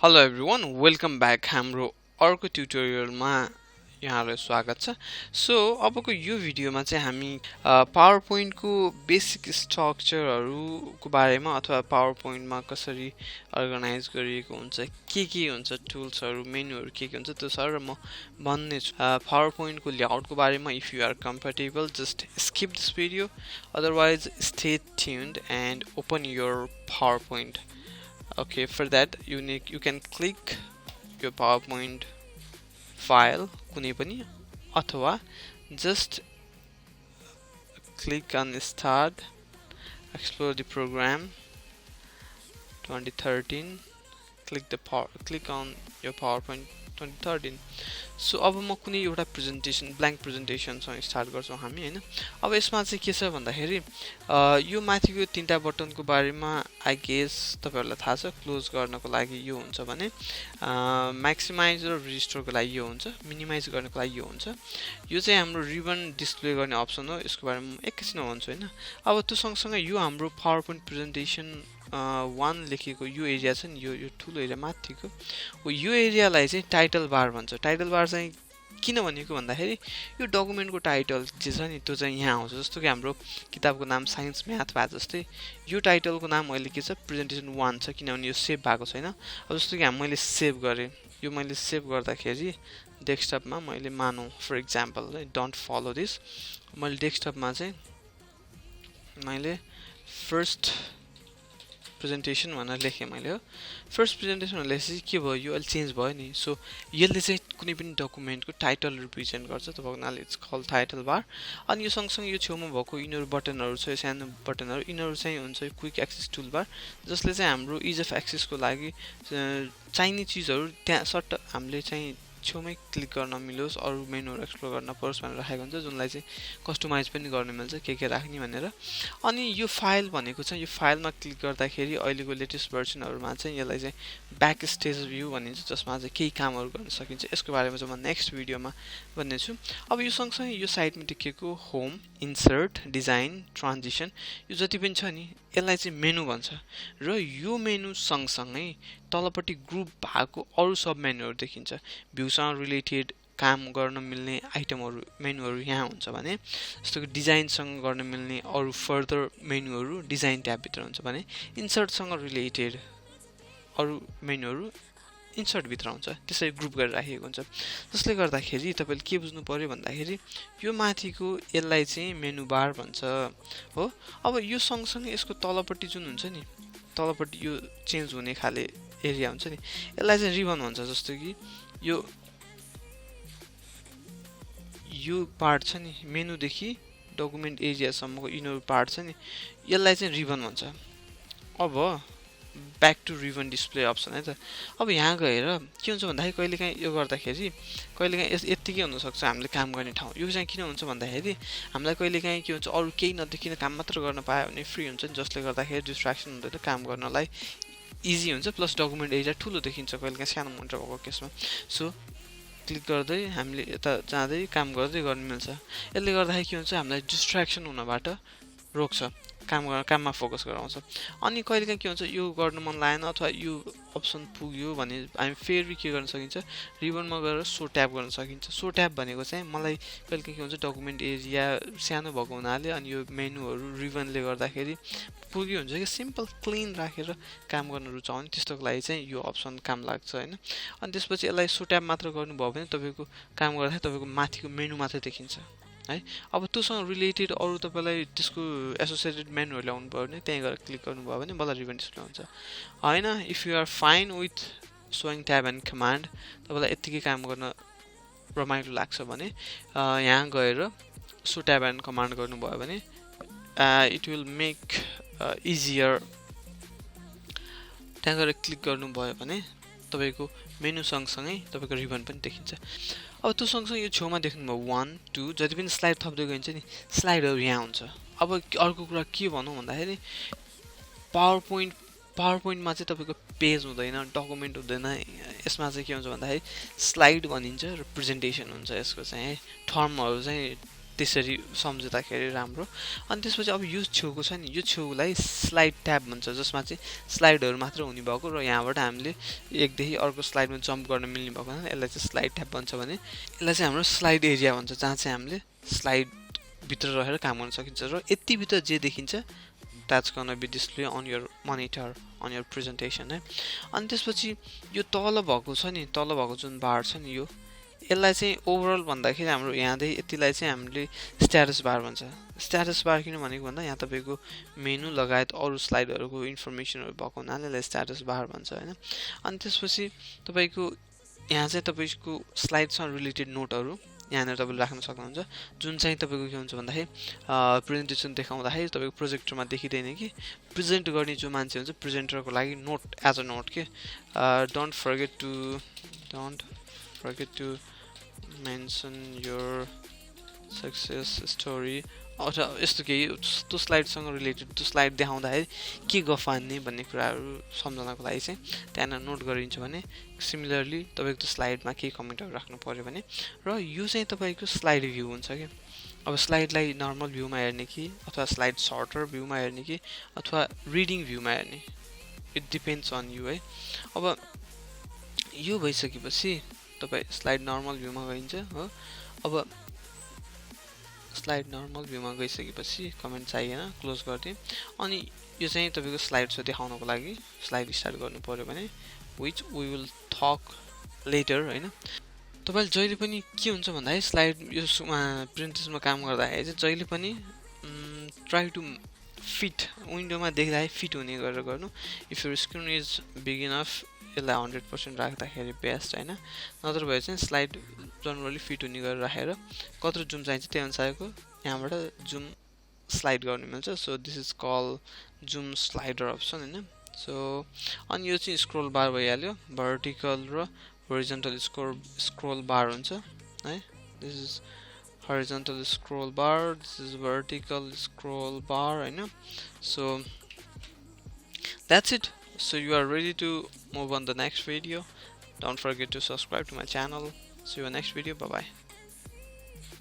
Hello everyone, welcome back हाम्रो अर्को ट्युटोरियलमा यहाँलाई स्वागत छ। सो अबको यो भिडियोमा चाहिँ हामी पावर पोइन्टको बेसिक स्ट्रक्चरहरूको बारेमा अथवा पावर पोइन्टमा कसरी अर्गनाइज गरिएको हुन्छ, के हुन्छ टुल्सहरू, मेन्युहरू के हुन्छ त्यो सर म भन्ने छु। पावर पोइन्टको लेआउटको बारेमा if you are comfortable just skip this video, otherwise stay tuned and open your PowerPoint. Okay, for that you can click your PowerPoint file कुनै पनि अथवा just click on start, explore the program 2013, click on your PowerPoint 2013. So अब म कुनै एउटा presentation blank प्रेजेन्टेसनसँग start गर्छौँ हामी हैन। अब यसमा चाहिँ के छ भन्दाखेरि यो माथिको तीनटा बटनको बारेमा आई गेस तपाईहरुलाई थाहा छ। क्लोज गर्नको लागि यो हुन्छ भने म्याक्सिमाइज र रेजिस्टरको लागि यो हुन्छ, मिनिमाइज गर्नको लागि यो हुन्छ। यो चाहिँ हाम्रो रिबन डिस्प्ले गर्ने अप्सन हो, यसको बारेमा म एकैछिनमा भन्छु हैन। अब त्यो सँगसँगै यो हाम्रो पावरपोइन्ट प्रेजेन्टेसन 1 लेखेको यो एरिया छ नि, यो ठुलो एरिया माथिको हो, यो एरियालाई चाहिँ टाइटल बार भन्छ। टाइटल बार चाहिँ किन भनेको भन्दाखेरि यो डकुमेन्टको टाइटल जे छ नि त्यो चाहिँ यहाँ आउँछ। जस्तो कि हाम्रो किताबको नाम साइन्स म्याथ भए जस्तै यो टाइटलको नाम अहिले के छ, प्रेजेन्टेसन 1 छ, किनभने यो सेभ भएको छैन। अब जस्तो कि मैले सेभ गरेँ, यो मैले सेभ गर्दाखेरि डेस्कटपमा मैले मानौँ for example, don't follow this, मैले डेस्कटपमा चाहिँ मैले फर्स्ट प्रेजेन्टेसन भनेर लेखेँ मैले हो। फर्स्ट प्रेजेन्टेसन भनेर लेखेपछि के भयो, यो अहिले चेन्ज भयो नि। सो यसले चाहिँ कुनै पनि डकुमेन्टको टाइटल रिप्रेजेन्ट गर्छ, तपाईँको नामले इट्स कल टाइटल बार। अनि यो सँगसँगै यो छेउमा भएको यिनीहरू बटनहरू छ, सानो बटनहरू, यिनीहरू चाहिँ हुन्छ क्विक एक्सेस टुल बार, जसले चाहिँ हाम्रो इज अफ एक्सेसको लागि चाहिने चिजहरू त्यहाँ सट्ट हामीले चाहिँ छेउमै क्लिक गर्न मिलोस्, अरू मेनुहरू एक्सप्लोर गर्न परोस् भनेर राखेको हुन्छ, जुनलाई चाहिँ कस्टमाइज पनि गर्न मिल्छ के राख्ने भनेर। अनि यो फाइल भनेको चाहिँ यो फाइलमा क्लिक गर्दाखेरि अहिलेको लेटेस्ट भर्जनहरूमा चाहिँ यसलाई चाहिँ ब्याक स्टेज भ्यू भनिन्छ, जसमा चाहिँ केही कामहरू गर्न सकिन्छ। यसको बारेमा चाहिँ म नेक्स्ट भिडियोमा भन्नेछु। अब यो सँगसँगै यो साइडमा देखेको होम, इन्सर्ट, डिजाइन, ट्रान्जिसन, यो जति पनि छ नि यसलाई चाहिँ मेनु भन्छ। र यो मेनु सँगसँगै तलपट्टि ग्रुप भएको अरू सब मेनुहरू देखिन्छ। भ्यूसँग रिलेटेड काम गर्न मिल्ने आइटमहरू, मेनुहरू यहाँ हुन्छ भने, जस्तो कि डिजाइनसँग गर्न मिल्ने अरू फर्दर मेनुहरू डिजाइन ट्याबभित्र हुन्छ भने, इन्सर्टसँग रिलेटेड अरू मेनुहरू इन्सर्टभित्र हुन्छ। त्यसरी ग्रुप गरेर राखिएको हुन्छ। जसले गर्दाखेरि तपाईँले के बुझ्नु पर्यो भन्दाखेरि यो माथिको यसलाई चाहिँ मेनु बार भन्छ हो। अब यो सँगसँगै यसको तलपट्टि जुन हुन्छ नि, तलपट्टि यो चेन्ज हुने खाले एरिया हुन्छ नि, यसलाई चाहिँ रिबन भन्छ। जस्तो कि यो पार्ट छ नि, मेनुदेखि डकुमेन्ट एरियासम्मको यिनीहरू पार्ट छ नि, यसलाई चाहिँ रिबन भन्छ। अब back to ribbon display option है त। अब यहाँ गएर के हुन्छ भन्दाखेरि कहिलेकाहीँ यो गर्दाखेरि कहिलेकाहीँ यत्तिकै हुनसक्छ हामीले काम गर्ने ठाउँ। यो चाहिँ किन हुन्छ भन्दाखेरि हामीलाई कहिलेकाहीँ के हुन्छ, अरू केही नदेखिन काम मात्र गर्न पायो भने फ्री हुन्छ नि, जसले गर्दाखेरि डिस्ट्र्याक्सन हुँदैन, काम गर्नलाई इजी हुन्छ। प्लस डकुमेन्ट एरिया ठुलो देखिन्छ कहिलेकाहीँ सानो मोटर भएको केसमा। सो क्लिक गर्दै हामीले यता जाँदै काम गर्दै गर्न मिल्छ। यसले गर्दाखेरि के हुन्छ, हामीलाई डिस्ट्र्याक्सन हुनबाट रोक्छ, काममा फोकस गराउँछ। अनि कहिलेकाहीँ के हुन्छ, यो गर्न मन लागेन अथवा यो अप्सन पुग्यो भने हामी फेरि के गर्न सकिन्छ, रिबनमा गएर सो ट्याब गर्न सकिन्छ। सो ट्याब भनेको चाहिँ मलाई कहिलेकाहीँ के हुन्छ, डकुमेन्ट एरिया सानो भएको हुनाले अनि यो मेनुहरू रिबनले गर्दाखेरि पुग्यो हुन्छ कि सिम्पल क्लिन राखेर काम गर्न रुचाउने, त्यस्तोको लागि चाहिँ यो अप्सन काम लाग्छ हैन। अनि त्यसपछि यसलाई सो ट्याब मात्र गर्नुभयो भने तपाईँको काम गर्दाखेरि तपाईँको माथिको मेनु मात्रै देखिन्छ है। अब त्योसँग रिलेटेड अरू तपाईँलाई त्यसको एसोसिएटेड मेनुहरू ल्याउनु भयो भने त्यहीँ गएर क्लिक गर्नुभयो भने बल्ल रिबन डिस्प्ले हुन्छ हैन। If you are fine with showing tab and command, तपाईँलाई यत्तिकै काम गर्न रमाइलो लाग्छ भने यहाँ गएर सो ट्याब एन्ड कमान्ड गर्नुभयो भने इट विल मेक इजियर। त्यहाँ गएर क्लिक गर्नुभयो भने तपाईँको मेनु सँगसँगै तपाईँको रिबन पनि देखिन्छ। अब त्यो सँगसँगै यो छेउमा देख्नुभयो 1 2 जति पनि स्लाइड थप्दै गइन्छ नि, स्लाइडहरू यहाँ हुन्छ। अब अर्को कुरा के भनौँ भन्दाखेरि पावरपोइन्टमा चाहिँ तपाईँको पेज हुँदैन, डकुमेन्ट हुँदैन। यसमा चाहिँ के हुन्छ भन्दाखेरि स्लाइड भनिन्छ र प्रेजेन्टेसन हुन्छ। यसको चाहिँ है टर्महरू चाहिँ त्यसरी सम्झिँदाखेरि राम्रो। अनि त्यसपछि अब यो छेउको छ नि, यो छेउलाई स्लाइड ट्याब भन्छ, जसमा चाहिँ स्लाइडहरू मात्र हुने भएको र यहाँबाट हामीले एकदेखि अर्को स्लाइडमा जम्प गर्न मिल्ने भएको हुनाले यसलाई चाहिँ स्लाइड ट्याब भन्छ भने यसलाई चाहिँ हाम्रो स्लाइड एरिया भन्छ, जहाँ चाहिँ हामीले स्लाइडभित्र रहेर काम गर्न सकिन्छ र यतिभित्र जे देखिन्छ that's gonna be display on your monitor on your presentation है। अनि त्यसपछि यो तल भएको छ नि, तल भएको जुन बार छ नि, यो यसलाई चाहिँ ओभरअल भन्दाखेरि हाम्रो यहाँदेखि यतिलाई चाहिँ हामीले स्ट्याटस बार भन्छ। स्ट्याटस बार किन भनेको भन्दा यहाँ तपाईँको मेनु लगायत अरू स्लाइडहरूको इन्फर्मेसनहरू भएको हुनाले यसलाई स्ट्याटस बार भन्छ होइन। अनि त्यसपछि तपाईँको यहाँ चाहिँ तपाईँको स्लाइडसँग रिलेटेड नोटहरू यहाँनिर तपाईँले राख्न सक्नुहुन्छ, जुन चाहिँ तपाईँको के हुन्छ भन्दाखेरि प्रेजेन्टेसन देखाउँदाखेरि तपाईँको प्रोजेक्टरमा देखिँदैन कि प्रेजेन्ट गर्ने जो मान्छे हुन्छ प्रेजेन्टरको लागि नोट एज अ नोट के don't forget to mention your success story अथवा यस्तो केही त्यो स्लाइडसँग रिलेटेड त्यो स्लाइड देखाउँदाखेरि के गफान्ने भन्ने कुराहरू सम्झनको लागि चाहिँ त्यहाँ नोट गरिन्छ भने सिमिलरली तपाईँको त्यो स्लाइडमा केही कमेन्टहरू राख्नु पऱ्यो भने। र यो चाहिँ तपाईँको स्लाइड भ्यू हुन्छ कि अब स्लाइडलाई नर्मल भ्यूमा हेर्ने कि अथवा स्लाइड सर्टर भ्यूमा हेर्ने कि अथवा रिडिङ भ्यूमा हेर्ने, इट डिपेन्ड्स अन यु है। अब यो भइसकेपछि तपाईँ स्लाइड नर्मल भ्यूमा गइन्छ हो। अब स्लाइड नर्मल भ्यूमा गइसकेपछि कमेन्ट चाहिएन, क्लोज गरिदिएँ। अनि यो चाहिँ तपाईँको स्लाइड छ देखाउनको लागि स्लाइड स्टार्ट गर्नु पऱ्यो भने which we will talk later होइन। तपाईँले जहिले पनि के हुन्छ भन्दाखेरि स्लाइड यो प्रेजेन्टेसनमा काम गर्दाखेरि चाहिँ जहिले पनि ट्राई टु फिट विन्डोमा देख्दाखेरि फिट हुने गरेर गर्नु। If your screen is big enough यसलाई 100% राख्दाखेरि बेस्ट होइन, नत्र भए चाहिँ स्लाइड जनरली फिट हुने गरेर राखेर कत्रो जुम चाहिन्छ त्यही अनुसारको यहाँबाट जुम स्लाइड गर्नु मिल्छ। So this is call zoom slider option होइन। सो अनि यो चाहिँ स्क्रोल बार भइहाल्यो, भर्टिकल र होरिजन्टल स्क्रोल बार हुन्छ है। This is horizontal scroll bar, this is vertical scroll bar होइन। So that's it. So you are ready to move on the next video. Don't forget to subscribe to my channel. See you in the next video. Bye bye.